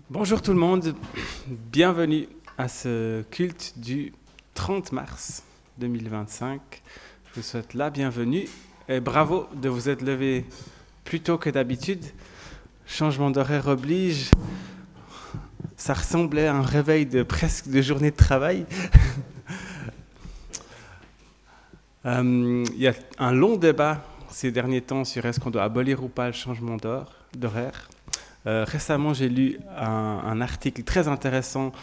Bonjour tout le monde, bienvenue à ce culte du 30 mars 2025. Je vous souhaite la bienvenue et bravo de vous être levé plus tôt que d'habitude. Changement d'horaire oblige, ça ressemblait à un réveil de presque de journée de travail. Il y a un long débat ces derniers temps sur est-ce qu'on doit abolir ou pas le changement d'horaire. Récemment, j'ai lu un article très intéressant,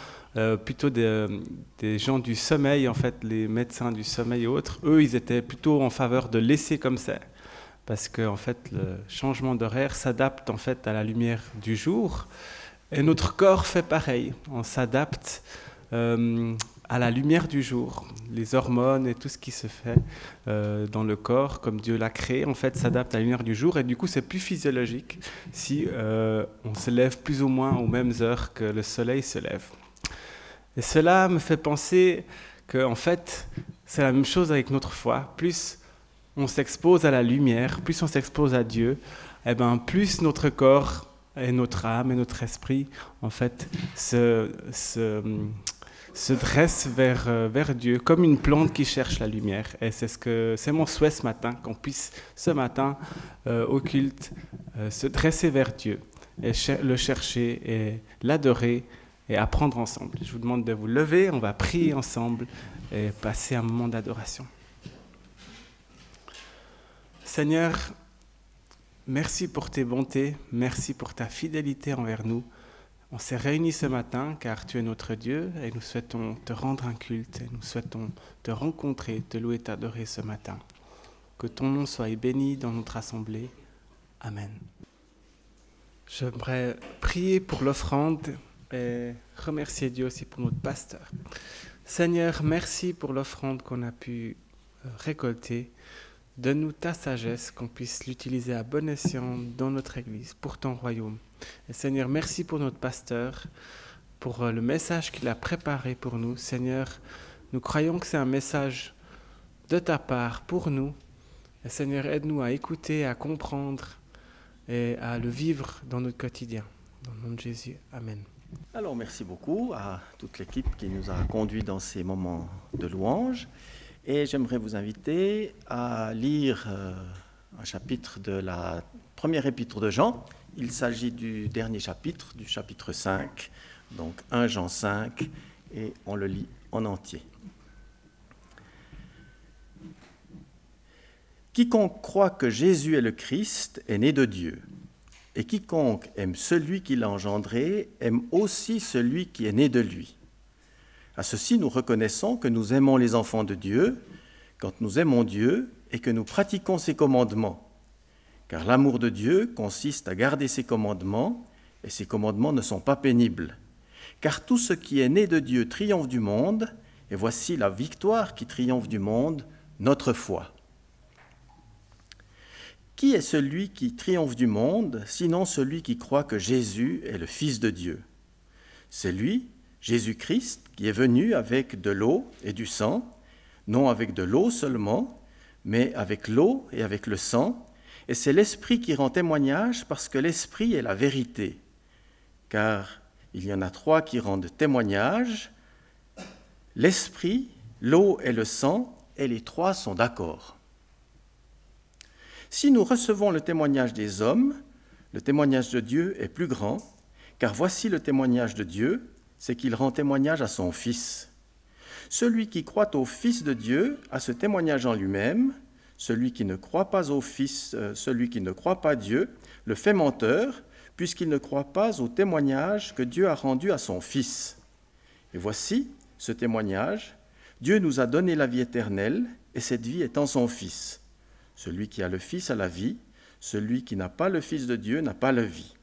plutôt des gens du sommeil, en fait, les médecins du sommeil et autres. Eux, ils étaient plutôt en faveur de laisser comme ça, parce que en fait, le changement d'horaire s'adapte en fait à la lumière du jour, et notre corps fait pareil. On s'adapte à la lumière du jour. Les hormones et tout ce qui se fait dans le corps, comme Dieu l'a créé, en fait, s'adapte à la lumière du jour. Et du coup, c'est plus physiologique si on se lève plus ou moins aux mêmes heures que le soleil se lève. Et cela me fait penser que, en fait, c'est la même chose avec notre foi. Plus on s'expose à la lumière, plus on s'expose à Dieu, et ben, plus notre corps et notre âme et notre esprit, en fait, se dresse vers Dieu, comme une plante qui cherche la lumière. Et c'est mon souhait ce matin, qu'on puisse ce matin, au culte, se dresser vers Dieu, et le chercher, et l'adorer, et apprendre ensemble. Je vous demande de vous lever, on va prier ensemble, et passer un moment d'adoration. Seigneur, merci pour tes bontés, merci pour ta fidélité envers nous. On s'est réunis ce matin car tu es notre Dieu et nous souhaitons te rendre un culte et nous souhaitons te rencontrer, te louer, t'adorer ce matin. Que ton nom soit béni dans notre assemblée. Amen. J'aimerais prier pour l'offrande et remercier Dieu aussi pour notre pasteur. Seigneur, merci pour l'offrande qu'on a pu récolter. Donne-nous ta sagesse, qu'on puisse l'utiliser à bon escient dans notre Église, pour ton royaume. Et Seigneur, merci pour notre pasteur, pour le message qu'il a préparé pour nous. Seigneur, nous croyons que c'est un message de ta part pour nous. Et Seigneur, aide-nous à écouter, à comprendre et à le vivre dans notre quotidien. Dans le nom de Jésus, Amen. Alors, merci beaucoup à toute l'équipe qui nous a conduits dans ces moments de louange. Et j'aimerais vous inviter à lire un chapitre de la première épître de Jean. Il s'agit du dernier chapitre, du chapitre 5, donc 1 Jean 5, et on le lit en entier. Quiconque croit que Jésus est le Christ est né de Dieu, et quiconque aime celui qui l'a engendré aime aussi celui qui est né de lui. À ceci, nous reconnaissons que nous aimons les enfants de Dieu quand nous aimons Dieu et que nous pratiquons ses commandements. Car l'amour de Dieu consiste à garder ses commandements, et ses commandements ne sont pas pénibles. Car tout ce qui est né de Dieu triomphe du monde, et voici la victoire qui triomphe du monde, notre foi. Qui est celui qui triomphe du monde, sinon celui qui croit que Jésus est le Fils de Dieu? C'est lui, Jésus-Christ, qui est venu avec de l'eau et du sang, non avec de l'eau seulement, mais avec l'eau et avec le sang, et c'est l'Esprit qui rend témoignage parce que l'Esprit est la vérité. Car il y en a trois qui rendent témoignage, l'Esprit, l'eau et le sang, et les trois sont d'accord. Si nous recevons le témoignage des hommes, le témoignage de Dieu est plus grand, car voici le témoignage de Dieu, c'est qu'il rend témoignage à son Fils. Celui qui croit au Fils de Dieu a ce témoignage en lui-même. Celui qui ne croit pas au Fils, celui qui ne croit pas Dieu, le fait menteur, puisqu'il ne croit pas au témoignage que Dieu a rendu à son Fils. Et voici ce témoignage. Dieu nous a donné la vie éternelle, et cette vie est en son Fils. Celui qui a le Fils a la vie, celui qui n'a pas le Fils de Dieu n'a pas la vie.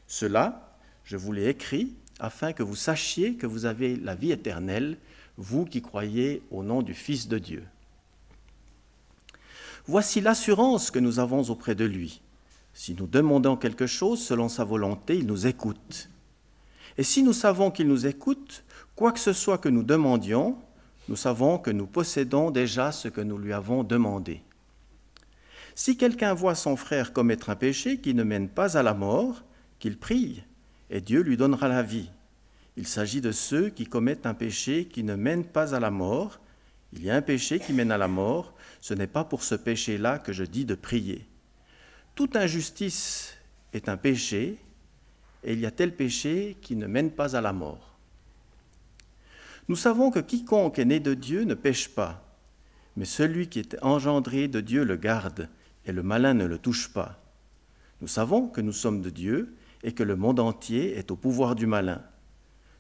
Cela, je vous l'ai écrit, afin que vous sachiez que vous avez la vie éternelle, vous qui croyez au nom du Fils de Dieu. Voici l'assurance que nous avons auprès de lui. Si nous demandons quelque chose selon sa volonté, il nous écoute. Et si nous savons qu'il nous écoute, quoi que ce soit que nous demandions, nous savons que nous possédons déjà ce que nous lui avons demandé. Si quelqu'un voit son frère commettre un péché qui ne mène pas à la mort, qu'il prie, et Dieu lui donnera la vie. Il s'agit de ceux qui commettent un péché qui ne mène pas à la mort. Il y a un péché qui mène à la mort. Ce n'est pas pour ce péché-là que je dis de prier. Toute injustice est un péché, et il y a tel péché qui ne mène pas à la mort. Nous savons que quiconque est né de Dieu ne pêche pas, mais celui qui est engendré de Dieu le garde, et le malin ne le touche pas. Nous savons que nous sommes de Dieu et que le monde entier est au pouvoir du malin.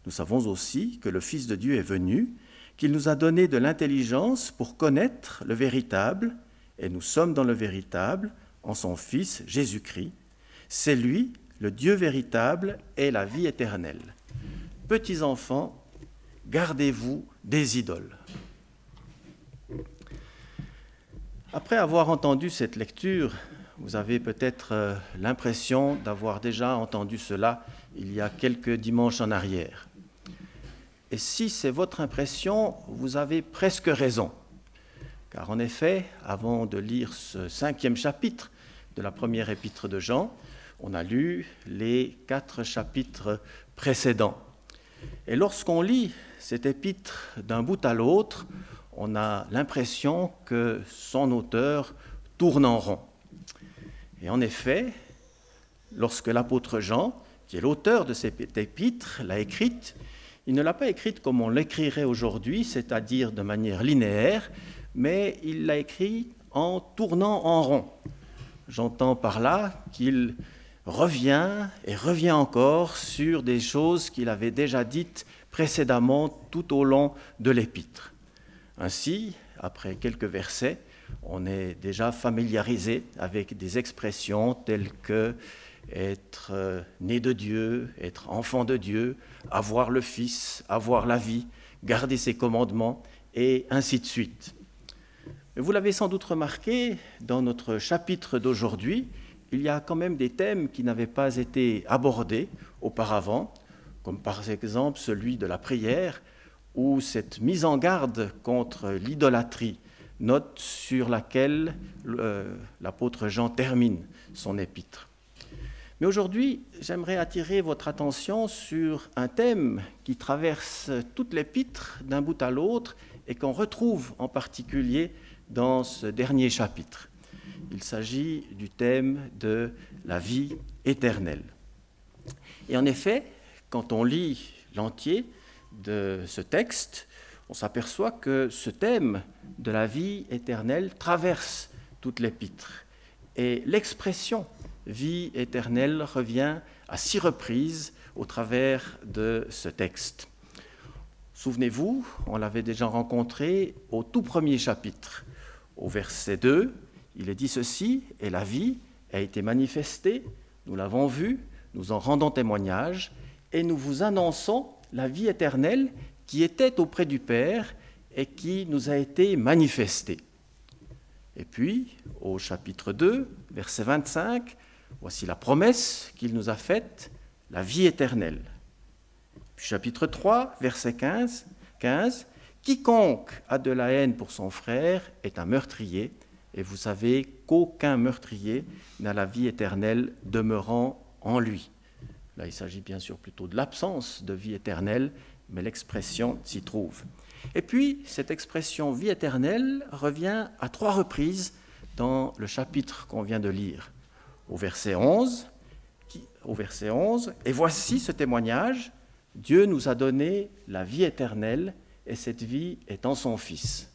Nous savons aussi que le Fils de Dieu est venu, qu'il nous a donné de l'intelligence pour connaître le véritable, et nous sommes dans le véritable, en son Fils Jésus-Christ. C'est lui, le Dieu véritable, et la vie éternelle. Petits enfants, gardez-vous des idoles. Après avoir entendu cette lecture, vous avez peut-être l'impression d'avoir déjà entendu cela il y a quelques dimanches en arrière. Et si c'est votre impression, vous avez presque raison. Car en effet, avant de lire ce 5e chapitre de la première épître de Jean, on a lu les 4 chapitres précédents. Et lorsqu'on lit cet épître d'un bout à l'autre, on a l'impression que son auteur tourne en rond. Et en effet, lorsque l'apôtre Jean, qui est l'auteur de cette épître, l'a écrite, il ne l'a pas écrite comme on l'écrirait aujourd'hui, c'est-à-dire de manière linéaire, mais il l'a écrit en tournant en rond. J'entends par là qu'il revient et revient encore sur des choses qu'il avait déjà dites précédemment tout au long de l'épître. Ainsi, après quelques versets, on est déjà familiarisé avec des expressions telles que être né de Dieu, être enfant de Dieu, avoir le Fils, avoir la vie, garder ses commandements, et ainsi de suite. Mais vous l'avez sans doute remarqué, dans notre chapitre d'aujourd'hui, il y a quand même des thèmes qui n'avaient pas été abordés auparavant, comme par exemple celui de la prière, ou cette mise en garde contre l'idolâtrie, note sur laquelle l'apôtre Jean termine son épître. Mais aujourd'hui, j'aimerais attirer votre attention sur un thème qui traverse toute l'épître d'un bout à l'autre et qu'on retrouve en particulier dans ce dernier chapitre. Il s'agit du thème de la vie éternelle. Et en effet, quand on lit l'entier de ce texte, on s'aperçoit que ce thème de la vie éternelle traverse toute l'épître. Et l'expression vie éternelle revient à 6 reprises au travers de ce texte. Souvenez-vous, on l'avait déjà rencontré au tout premier chapitre. Au verset 2, il est dit ceci, « Et la vie a été manifestée, nous l'avons vue, nous en rendons témoignage, et nous vous annonçons la vie éternelle qui était auprès du Père et qui nous a été manifestée. » Et puis, au chapitre 2, verset 25, voici la promesse qu'il nous a faite, la vie éternelle. Puis chapitre 3, verset 15, quiconque a de la haine pour son frère est un meurtrier, et vous savez qu'aucun meurtrier n'a la vie éternelle demeurant en lui. Là, il s'agit bien sûr plutôt de l'absence de vie éternelle, mais l'expression s'y trouve. Et puis, cette expression vie éternelle revient à 3 reprises dans le chapitre qu'on vient de lire. Au verset 11, et voici ce témoignage, Dieu nous a donné la vie éternelle, et cette vie est en son Fils.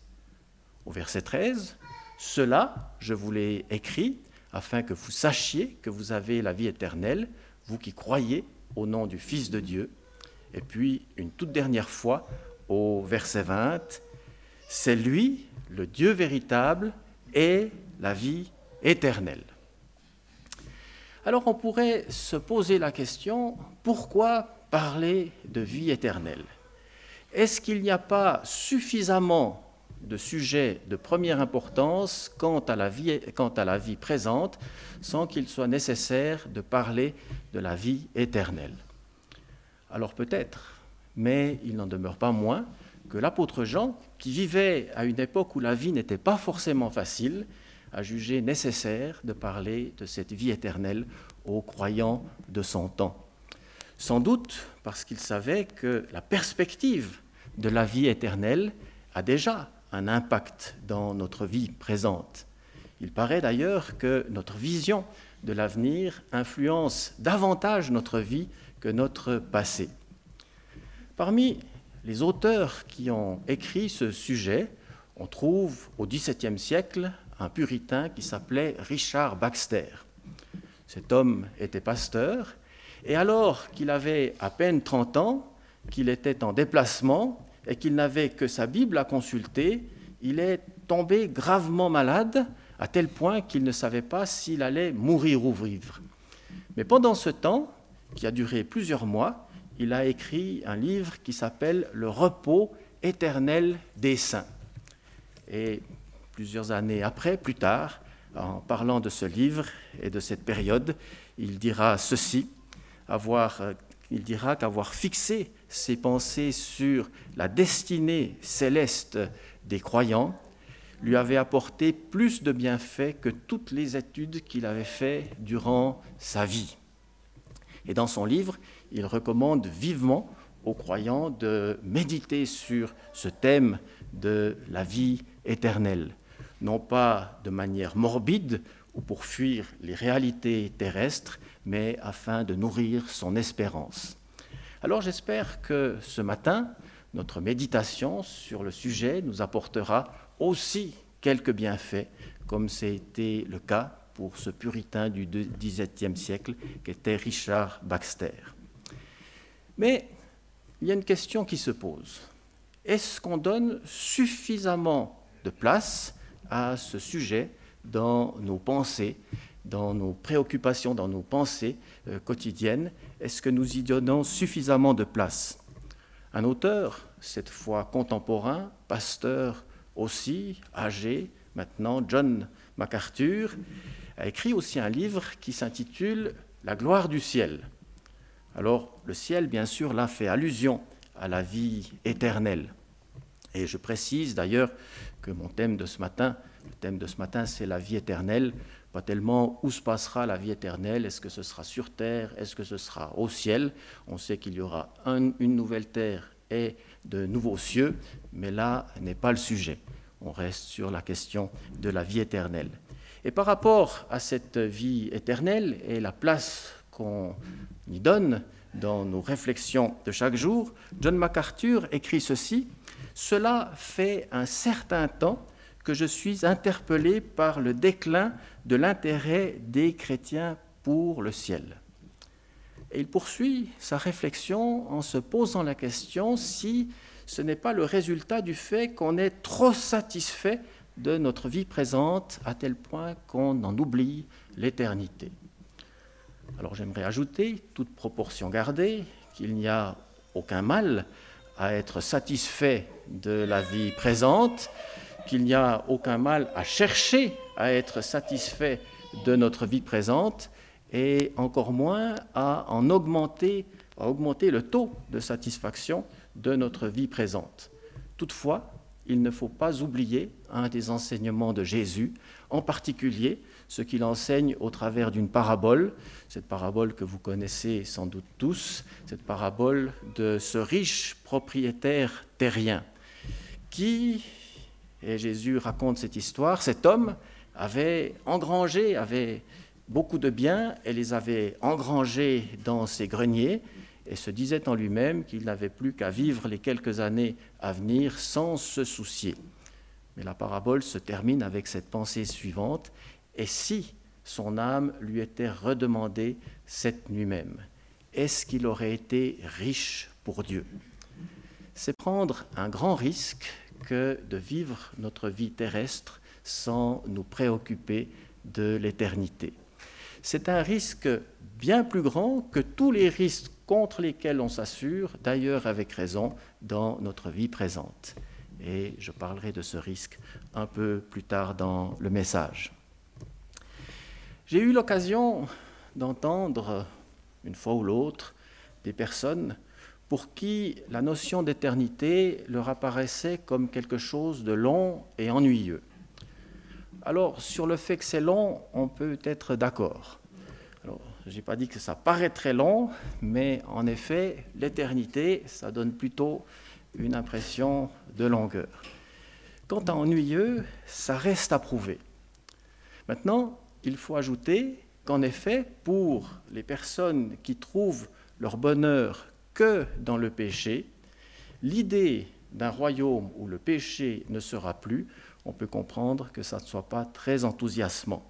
Au verset 13, cela, je vous l'ai écrit, afin que vous sachiez que vous avez la vie éternelle, vous qui croyez au nom du Fils de Dieu. Et puis, une toute dernière fois, au verset 20, c'est lui, le Dieu véritable, et la vie éternelle. Alors, on pourrait se poser la question, pourquoi parler de vie éternelle? Est-ce qu'il n'y a pas suffisamment de sujets de première importance quant à la vie présente, sans qu'il soit nécessaire de parler de la vie éternelle? Alors peut-être, mais il n'en demeure pas moins que l'apôtre Jean, qui vivait à une époque où la vie n'était pas forcément facile, a jugé nécessaire de parler de cette vie éternelle aux croyants de son temps. Sans doute parce qu'il savait que la perspective de la vie éternelle a déjà un impact dans notre vie présente. Il paraît d'ailleurs que notre vision de l'avenir influence davantage notre vie que notre passé. Parmi les auteurs qui ont écrit ce sujet, on trouve au XVIIe siècle un puritain qui s'appelait Richard Baxter. Cet homme était pasteur, et alors qu'il avait à peine 30 ans, qu'il était en déplacement et qu'il n'avait que sa Bible à consulter, il est tombé gravement malade, à tel point qu'il ne savait pas s'il allait mourir ou vivre. Mais pendant ce temps, qui a duré plusieurs mois, il a écrit un livre qui s'appelle « Le repos éternel des saints ». Et plusieurs années après, plus tard, en parlant de ce livre et de cette période, il dira ceci, il dira qu'avoir fixé ses pensées sur la destinée céleste des croyants lui avait apporté plus de bienfaits que toutes les études qu'il avait faites durant sa vie. Et dans son livre, il recommande vivement aux croyants de méditer sur ce thème de la vie éternelle, non pas de manière morbide ou pour fuir les réalités terrestres, mais afin de nourrir son espérance. Alors j'espère que ce matin, notre méditation sur le sujet nous apportera aussi quelques bienfaits, comme c'était le cas pour ce puritain du XVIIe siècle qu'était Richard Baxter. Mais il y a une question qui se pose. Est-ce qu'on donne suffisamment de place à ce sujet dans nos pensées, dans nos préoccupations, dans nos pensées quotidiennes? Est-ce que nous y donnons suffisamment de place? Un auteur, cette fois contemporain, pasteur aussi, âgé, maintenant John MacArthur, a écrit aussi un livre qui s'intitule « La gloire du ciel ». Alors, le ciel, bien sûr, là, fait allusion à la vie éternelle. Et je précise d'ailleurs que mon thème de ce matin, c'est la vie éternelle, pas tellement où se passera la vie éternelle, est-ce que ce sera sur terre, est-ce que ce sera au ciel. On sait qu'il y aura une nouvelle terre et de nouveaux cieux, mais là n'est pas le sujet. On reste sur la question de la vie éternelle. Et par rapport à cette vie éternelle et la place qu'on y donne dans nos réflexions de chaque jour, John MacArthur écrit ceci: « Cela fait un certain temps que je suis interpellé par le déclin de l'intérêt des chrétiens pour le ciel. » Et il poursuit sa réflexion en se posant la question si ce n'est pas le résultat du fait qu'on est trop satisfait de notre vie présente à tel point qu'on en oublie l'éternité. Alors j'aimerais ajouter, toute proportion gardée, qu'il n'y a aucun mal à être satisfait de la vie présente, qu'il n'y a aucun mal à chercher à être satisfait de notre vie présente, et encore moins à augmenter le taux de satisfaction de notre vie présente. Toutefois, il ne faut pas oublier un des enseignements de Jésus, en particulier ce qu'il enseigne au travers d'une parabole, cette parabole que vous connaissez sans doute tous, cette parabole de ce riche propriétaire terrien qui, et Jésus raconte cette histoire, cet homme avait beaucoup de biens et les avait engrangés dans ses greniers et se disait en lui-même qu'il n'avait plus qu'à vivre les quelques années à venir sans se soucier. Mais la parabole se termine avec cette pensée suivante: et si son âme lui était redemandée cette nuit même, est-ce qu'il aurait été riche pour Dieu? C'est prendre un grand risque que de vivre notre vie terrestre sans nous préoccuper de l'éternité. C'est un risque bien plus grand que tous les risques contre lesquels on s'assure, d'ailleurs avec raison, dans notre vie présente. Et je parlerai de ce risque un peu plus tard dans le message. J'ai eu l'occasion d'entendre, une fois ou l'autre, des personnes pour qui la notion d'éternité leur apparaissait comme quelque chose de long et ennuyeux. Alors, sur le fait que c'est long, on peut être d'accord. Alors, Je n'ai pas dit que ça paraît très long, mais en effet, l'éternité, ça donne plutôt une impression de longueur. Quant à ennuyeux, ça reste à prouver. Maintenant, il faut ajouter qu'en effet, pour les personnes qui trouvent leur bonheur que dans le péché, l'idée d'un royaume où le péché ne sera plus, on peut comprendre que ça ne soit pas très enthousiasmant.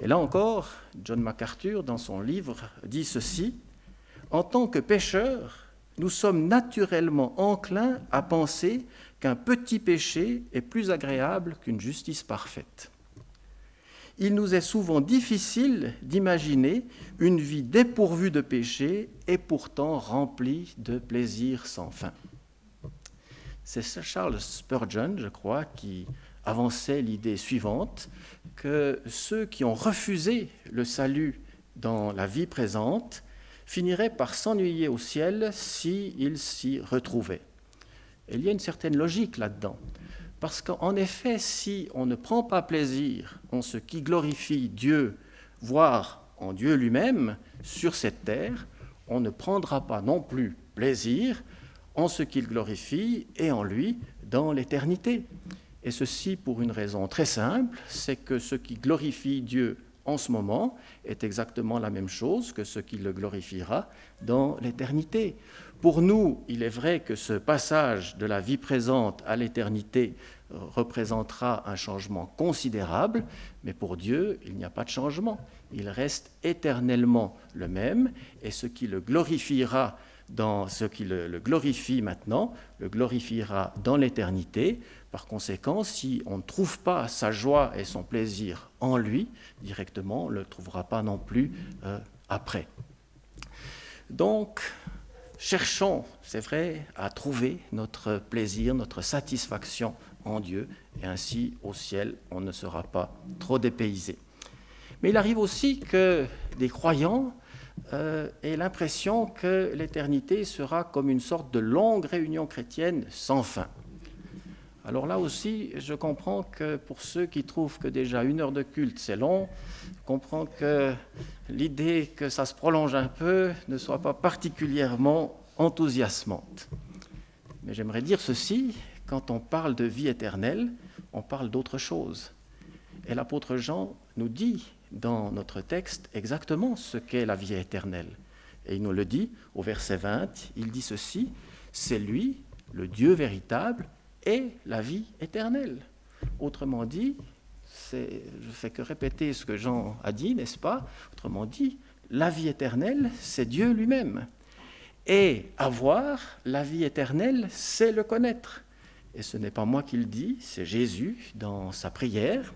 Et là encore, John MacArthur, dans son livre, dit ceci: « En tant que pécheurs, nous sommes naturellement enclins à penser qu'un petit péché est plus agréable qu'une justice parfaite. Il nous est souvent difficile d'imaginer une vie dépourvue de péché et pourtant remplie de plaisirs sans fin. » C'est Charles Spurgeon, je crois, qui avançait l'idée suivante, que ceux qui ont refusé le salut dans la vie présente finiraient par s'ennuyer au ciel s'ils s'y retrouvaient. Et il y a une certaine logique là-dedans, parce qu'en effet, si on ne prend pas plaisir en ce qui glorifie Dieu, voire en Dieu lui-même, sur cette terre, on ne prendra pas non plus plaisir en ce qu'il glorifie et en lui dans l'éternité. Et ceci pour une raison très simple, c'est que ce qui glorifie Dieu en ce moment est exactement la même chose que ce qui le glorifiera dans l'éternité. Pour nous, il est vrai que ce passage de la vie présente à l'éternité représentera un changement considérable, mais pour Dieu, il n'y a pas de changement. Il reste éternellement le même, et ce qui le glorifiera dans ce qui le glorifie maintenant, le glorifiera dans l'éternité. Par conséquent, si on ne trouve pas sa joie et son plaisir en lui, directement, on ne le trouvera pas non plus après. Donc, cherchons, c'est vrai, à trouver notre plaisir, notre satisfaction en Dieu, et ainsi, au ciel, on ne sera pas trop dépaysé. Mais il arrive aussi que des croyants aient l'impression que l'éternité sera comme une sorte de longue réunion chrétienne sans fin. Alors là aussi, je comprends que pour ceux qui trouvent que déjà 1 heure de culte, c'est long, je comprends que l'idée que ça se prolonge un peu ne soit pas particulièrement enthousiasmante. Mais j'aimerais dire ceci, quand on parle de vie éternelle, on parle d'autre chose. Et l'apôtre Jean nous dit dans notre texte exactement ce qu'est la vie éternelle. Et il nous le dit au verset 20, il dit ceci: « C'est lui, le Dieu véritable, et la vie éternelle. » Autrement dit, je ne fais que répéter ce que Jean a dit, n'est-ce pas? Autrement dit, la vie éternelle, c'est Dieu lui-même. Et avoir la vie éternelle, c'est le connaître. Et ce n'est pas moi qui le dis, c'est Jésus dans sa prière,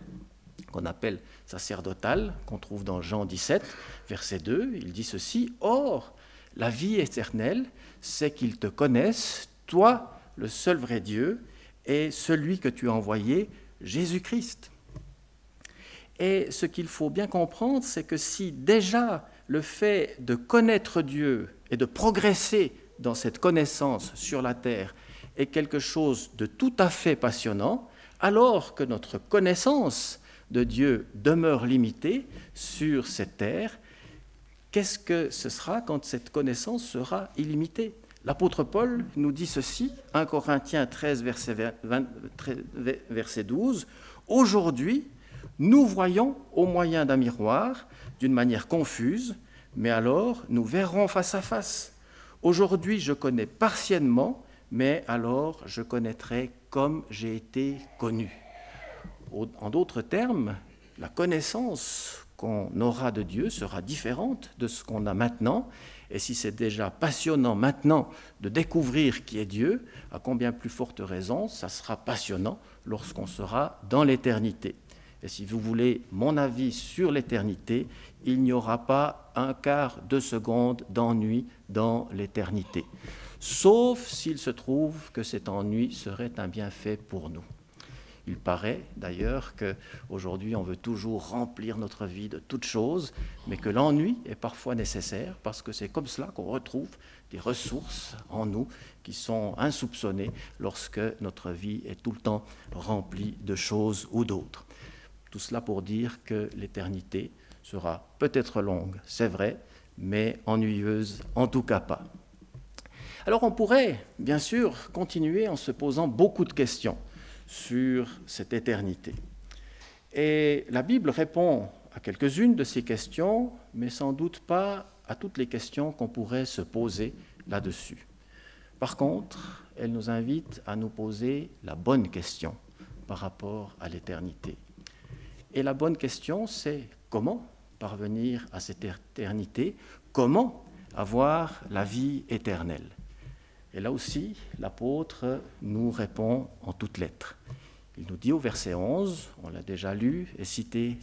qu'on appelle sacerdotale, qu'on trouve dans Jean 17, verset 2. Il dit ceci: « Or, la vie éternelle, c'est qu'ils te connaissent, toi, le seul vrai Dieu, et celui que tu as envoyé, Jésus-Christ. » Et ce qu'il faut bien comprendre, c'est que si déjà le fait de connaître Dieu et de progresser dans cette connaissance sur la terre est quelque chose de tout à fait passionnant, alors que notre connaissance de Dieu demeure limitée sur cette terre, qu'est-ce que ce sera quand cette connaissance sera illimitée? L'apôtre Paul nous dit ceci, 1 Corinthiens 13, verset 12, « Aujourd'hui, nous voyons au moyen d'un miroir, d'une manière confuse, mais alors nous verrons face à face. Aujourd'hui, je connais partiellement, mais alors je connaîtrai comme j'ai été connu. » En d'autres termes, la connaissance qu'on aura de Dieu sera différente de ce qu'on a maintenant. Et si c'est déjà passionnant maintenant de découvrir qui est Dieu, à combien plus forte raison, ça sera passionnant lorsqu'on sera dans l'éternité. Et si vous voulez mon avis sur l'éternité, il n'y aura pas un quart de seconde d'ennui dans l'éternité, sauf s'il se trouve que cet ennui serait un bienfait pour nous. Il paraît d'ailleurs qu'aujourd'hui on veut toujours remplir notre vie de toutes choses, mais que l'ennui est parfois nécessaire parce que c'est comme cela qu'on retrouve des ressources en nous qui sont insoupçonnées lorsque notre vie est tout le temps remplie de choses ou d'autres. Tout cela pour dire que l'éternité sera peut-être longue, c'est vrai, mais ennuyeuse en tout cas pas. Alors on pourrait, bien sûr, continuer en se posant beaucoup de questions sur cette éternité. Et la Bible répond à quelques-unes de ces questions, mais sans doute pas à toutes les questions qu'on pourrait se poser là-dessus. Par contre, elle nous invite à nous poser la bonne question par rapport à l'éternité. Et la bonne question, c'est comment parvenir à cette éternité, comment avoir la vie éternelle. Et là aussi, l'apôtre nous répond en toutes lettres. Il nous dit au verset 11, on l'a déjà lu et cité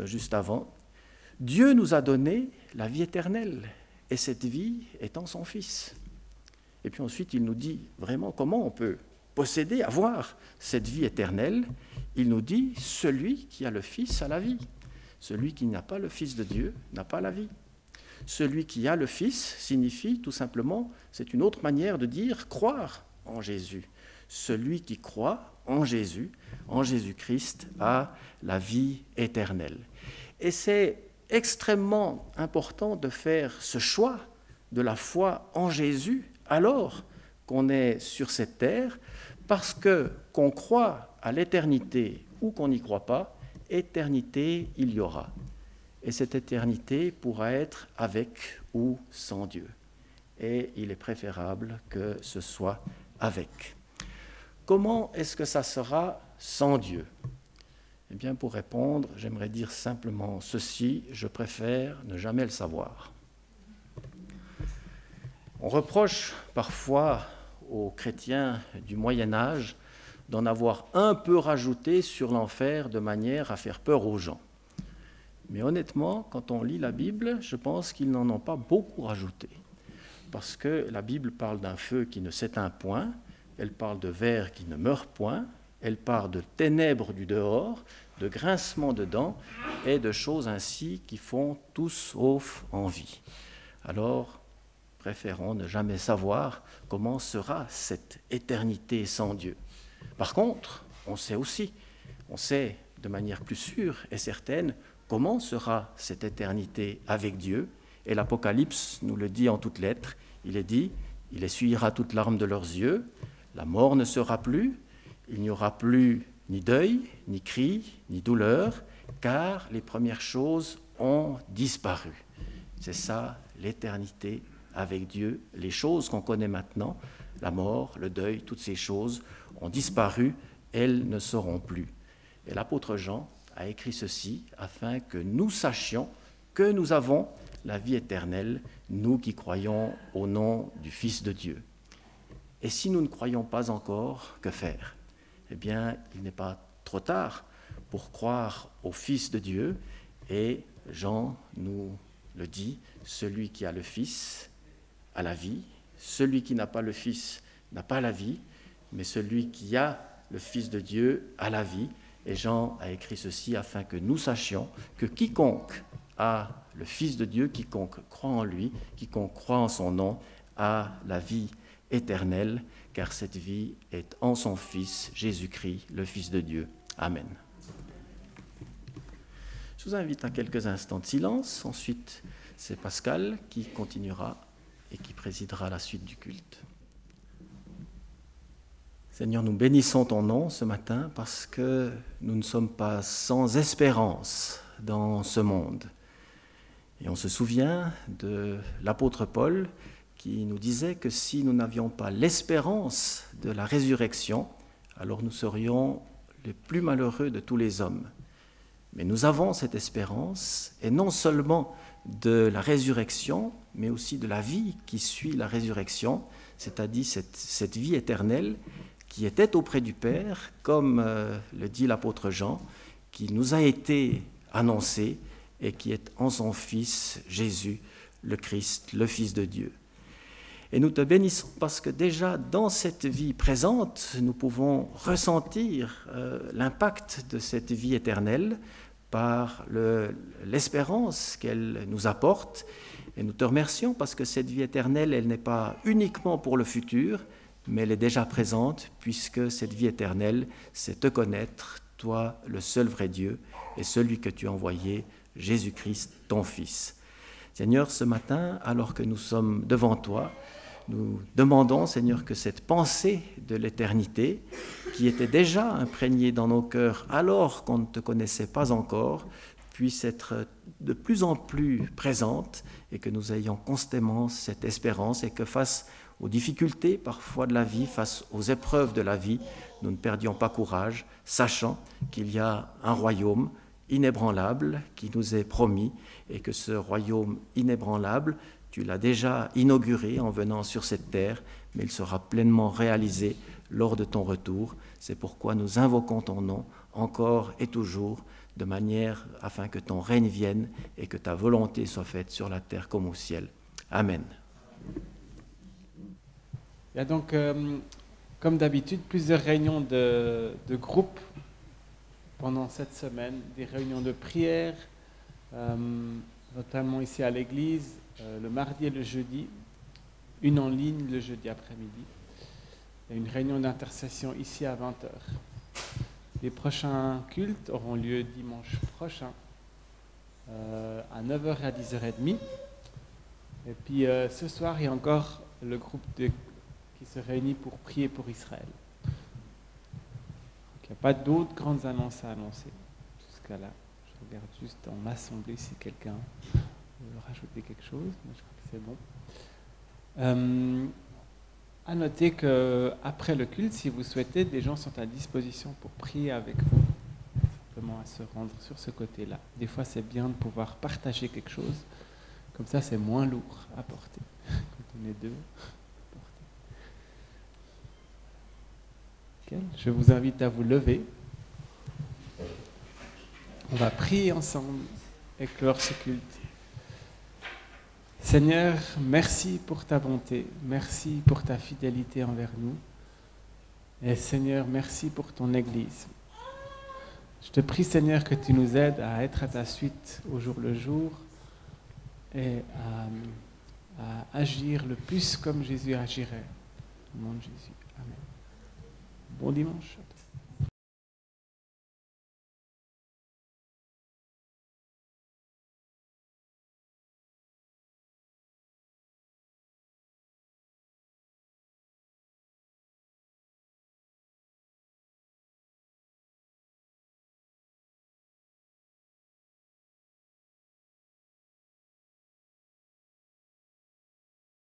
juste avant, « Dieu nous a donné la vie éternelle, et cette vie est en son Fils. » Et puis ensuite, il nous dit vraiment comment on peut posséder, avoir cette vie éternelle. Il nous dit « Celui qui a le Fils a la vie. Celui qui n'a pas le Fils de Dieu n'a pas la vie. » Celui qui a le Fils signifie tout simplement, c'est une autre manière de dire croire en Jésus. Celui qui croit en Jésus-Christ, a la vie éternelle. Et c'est extrêmement important de faire ce choix de la foi en Jésus alors qu'on est sur cette terre, parce que qu'on croit à l'éternité ou qu'on n'y croit pas, éternité il y aura. Et cette éternité pourra être avec ou sans Dieu. Et il est préférable que ce soit avec. Comment est-ce que ça sera sans Dieu? Eh bien, pour répondre, j'aimerais dire simplement ceci, je préfère ne jamais le savoir. On reproche parfois aux chrétiens du Moyen-Âge d'en avoir un peu rajouté sur l'enfer de manière à faire peur aux gens. Mais honnêtement, quand on lit la Bible, je pense qu'ils n'en ont pas beaucoup rajouté. Parce que la Bible parle d'un feu qui ne s'éteint point, elle parle de ver qui ne meurt point, elle parle de ténèbres du dehors, de grincements de dents et de choses ainsi qui font tout sauf envie. Alors, préférons ne jamais savoir comment sera cette éternité sans Dieu. Par contre, on sait de manière plus sûre et certaine, comment sera cette éternité avec Dieu. Et l'Apocalypse nous le dit en toutes lettres. Il est dit, il essuiera toutes larmes de leurs yeux, la mort ne sera plus, il n'y aura plus ni deuil, ni cri, ni douleur, car les premières choses ont disparu. C'est ça, l'éternité avec Dieu. Les choses qu'on connaît maintenant, la mort, le deuil, toutes ces choses ont disparu, elles ne seront plus. Et l'apôtre Jean a écrit ceci afin que nous sachions que nous avons la vie éternelle, nous qui croyons au nom du Fils de Dieu. Et si nous ne croyons pas encore, que faire? Eh bien, il n'est pas trop tard pour croire au Fils de Dieu. Et Jean nous le dit, celui qui a le Fils a la vie, celui qui n'a pas le Fils n'a pas la vie, mais celui qui a le Fils de Dieu a la vie. Et Jean a écrit ceci afin que nous sachions que quiconque a le Fils de Dieu, quiconque croit en lui, quiconque croit en son nom, a la vie éternelle, car cette vie est en son Fils, Jésus-Christ, le Fils de Dieu. Amen. Je vous invite à quelques instants de silence. Ensuite, c'est Pascal qui continuera et qui présidera la suite du culte. Seigneur, nous bénissons ton nom ce matin parce que nous ne sommes pas sans espérance dans ce monde. Et on se souvient de l'apôtre Paul qui nous disait que si nous n'avions pas l'espérance de la résurrection, alors nous serions les plus malheureux de tous les hommes. Mais nous avons cette espérance, et non seulement de la résurrection, mais aussi de la vie qui suit la résurrection, c'est-à-dire cette vie éternelle qui était auprès du Père, comme le dit l'apôtre Jean, qui nous a été annoncée et qui est en son Fils Jésus, le Christ, le Fils de Dieu. Et nous te bénissons parce que déjà dans cette vie présente, nous pouvons ressentir l'impact de cette vie éternelle par l'espérance qu'elle nous apporte. Et nous te remercions parce que cette vie éternelle, elle n'est pas uniquement pour le futur, mais elle est déjà présente puisque cette vie éternelle, c'est te connaître, toi le seul vrai Dieu et celui que tu as envoyé, Jésus-Christ, ton Fils. Seigneur, ce matin, alors que nous sommes devant toi, nous demandons, Seigneur, que cette pensée de l'éternité, qui était déjà imprégnée dans nos cœurs alors qu'on ne te connaissait pas encore, puisse être de plus en plus présente et que nous ayons constamment cette espérance et que face aux difficultés parfois de la vie, face aux épreuves de la vie, nous ne perdions pas courage, sachant qu'il y a un royaume inébranlable qui nous est promis et que ce royaume inébranlable, tu l'as déjà inauguré en venant sur cette terre, mais il sera pleinement réalisé lors de ton retour. C'est pourquoi nous invoquons ton nom encore et toujours, de manière afin que ton règne vienne et que ta volonté soit faite sur la terre comme au ciel. Amen. Il y a donc, comme d'habitude, plusieurs réunions de groupe pendant cette semaine, des réunions de prière, notamment ici à l'église, le mardi et le jeudi, une en ligne le jeudi après-midi, et une réunion d'intercession ici à 20h. Les prochains cultes auront lieu dimanche prochain à 9h et à 10h30. Et puis ce soir, il y a encore le groupe qui se réunit pour prier pour Israël. Donc, il n'y a pas d'autres grandes annonces à annoncer jusqu'à là. Je regarde juste dans l'assemblée si quelqu'un veut rajouter quelque chose, mais je crois que c'est bon. À noter qu'après le culte, si vous souhaitez, des gens sont à disposition pour prier avec vous, simplement à se rendre sur ce côté-là. Des fois, c'est bien de pouvoir partager quelque chose, comme ça c'est moins lourd à porter, quand on est deux. Okay. Je vous invite à vous lever. On va prier ensemble et clore ce culte. Seigneur, merci pour ta bonté, merci pour ta fidélité envers nous. Et Seigneur, merci pour ton Église. Je te prie, Seigneur, que tu nous aides à être à ta suite au jour le jour et à agir le plus comme Jésus agirait. Au nom de Jésus. Amen. Bon dimanche.